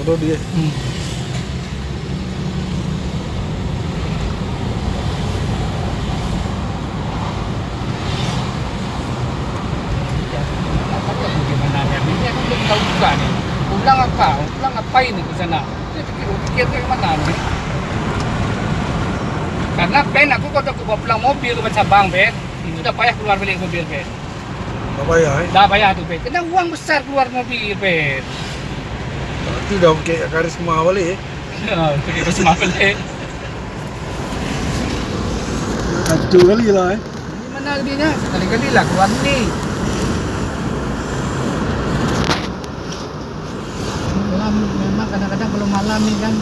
road dia. Gimana ya? Ini aku belum tahu juga nih. Pulang apa? Pulang ngapain nih ke sana? Dia pikir ke mana nih? Karena Ben aku kalau aku bawa pulang mobil ke Sabang Ben, itu udah payah keluar balik mobil Ben. Apa ya? Dah payah tuh Ben. Kena uang besar keluar mobil Ben. Berarti udah pakai karisma balik. Pergi ke semua balik. Kacau kali lah. Gimana dia? Kali-kali lah keluar nih. Memang kadang-kadang kalau malam nih kan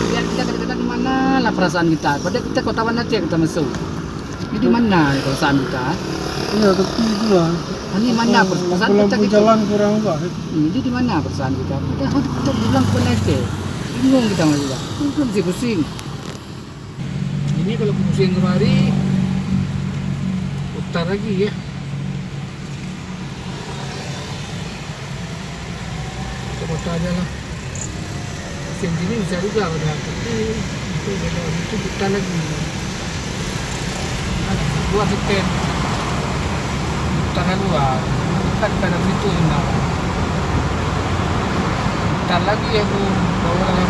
lihat kita kadang-kadang di mana lah perasaan kita. Padahal kita kota mana aja kita masuk. Ini di mana perasaan kita? Iya, tapi itulah. Ini mana perasaan kita lampu gitu? jalan kurang baik. Ini di mana perasaan kita? Kita bilang ke aja. Bingung kita masih. Itu mesti pusing. Ini kalau pusing kemari putar lagi ya. Kota aja lah. Mesin sini bisa juga udah, tapi itu beda itu putar lagi. Dua sekian putar luar, kan pada situ enak. Putar lagi aku bawa dalam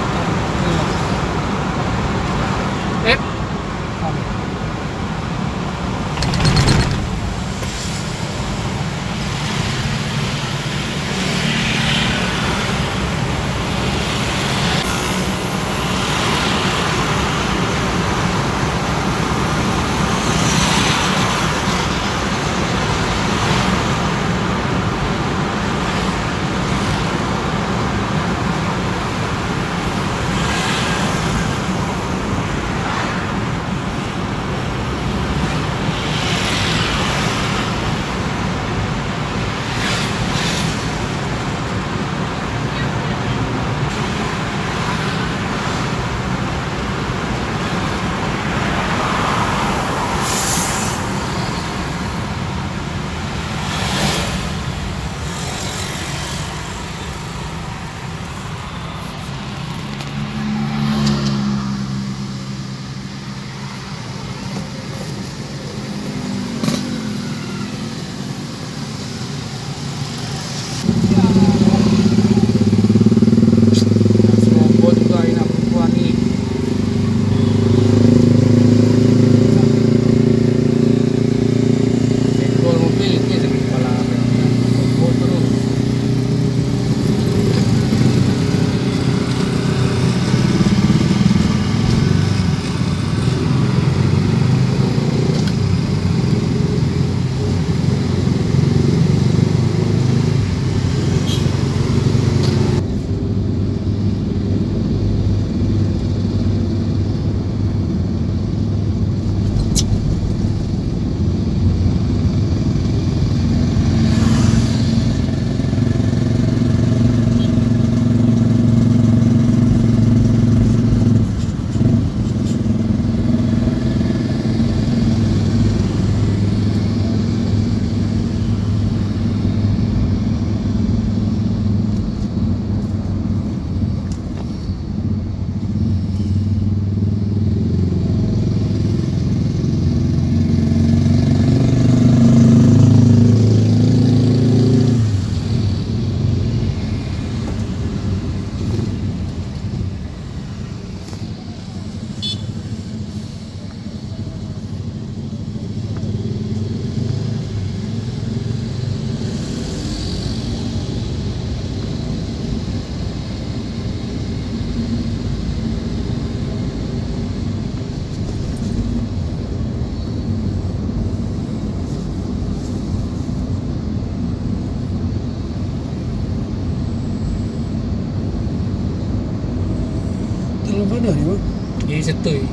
Mana ni bang? di Setui.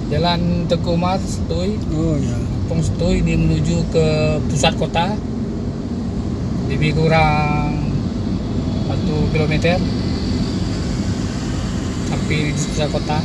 Jalan Teguh Umar Setui, Oh ya. Kampung Setui dia menuju ke pusat kota. Lebih kurang 1 kilometer. Hampir di pusat kota.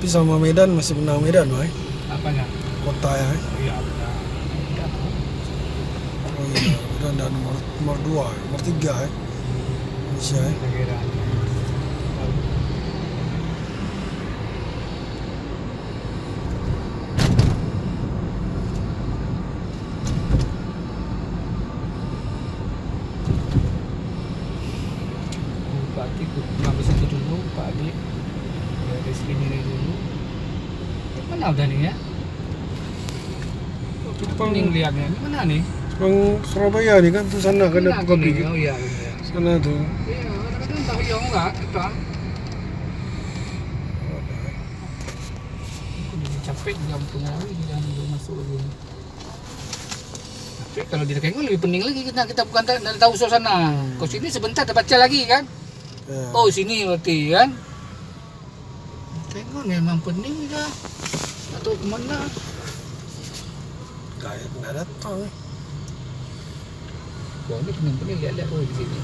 Tapi sama Medan masih menang Medan, Wak. Apanya? Kota ya. Iya benar. Oh iya, Medan dan nomor 2, nomor 3 ya. Indonesia ya. Negara. Pak Adi ngambil situ dulu, Pak Adi dari sini dulu. Mana udah nih ya? Kuning lihatnya. Ini mana nih? Bang Surabaya nih kan tuh sana kan ada kopi. Oh iya, iya. Sana tuh. Iya, kadang-kadang tahu ya enggak kita. Aku udah capek gantung lagi jangan belum masuk lagi. Tapi kalau di Rekengo lebih pening lagi kita bukan tahu suasana. Kau sini sebentar dapat baca lagi kan? Ya. Oh sini berarti kan? Rekengo memang pening ya. Atau kemana? Nggak datang. Wah ini pening-pening lihat-lihat oh di sini.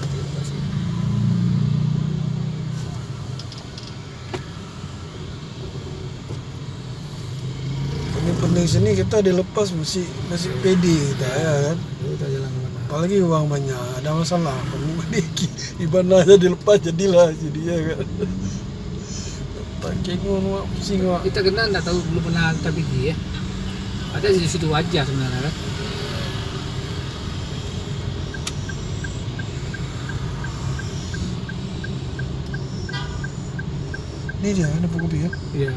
Pening sini kita dilepas masih pede kita ya kan. Kita jalan kemana? Apalagi uang banyak, ada masalah. Di mana aja dilepas jadilah jadinya kan. Tak kengon wak pusing wak. Kita kena nggak tahu belum pernah terpikir ya. Ada di situ aja sebenarnya kan. Ini dia ada kopi ya. Iya.